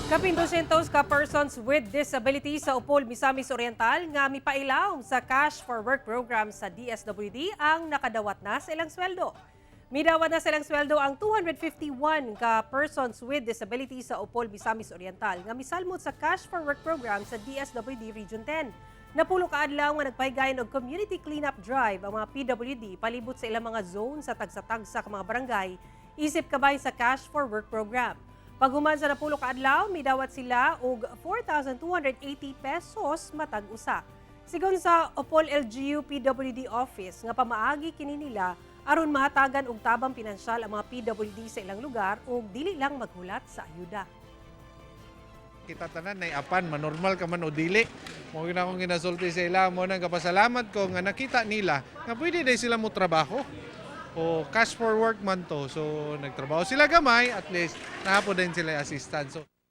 Kapin 200 ka persons with disability sa Upol, Misamis Oriental nga mipailaw sa Cash for Work program sa DSWD ang nakadawat na sa ilang sweldo. Midawat na sa ilang sweldo ang 251 ka persons with disability sa Upol, Misamis Oriental nga misalmot sa Cash for Work program sa DSWD Region 10. Napulo ka adlaw nga nagpahigayon og community cleanup drive ang mga PWD palibot sa ilang mga zone sa tagsa-tagsa ka mga barangay isip kabay sa Cash for Work program. Paghuman sa napulo ka adlaw, midawat sila og 4,280 pesos matag usa. Sigon sa Opol LGU PWD office nga pamaagi kini nila aron mahatagan og tabang pinansyal ang mga PWD sa ilang lugar ug dili lang maghulat sa ayuda. Kita tanan na apan manormal ka man o dili. Mo gina akong ginasulti sa ila mo nang kapasalamat ko nga nakita nila nga pwede day sila mo trabaho. O cash for work man to. So nagtrabaho sila gamay, at least napo din sila assistance. So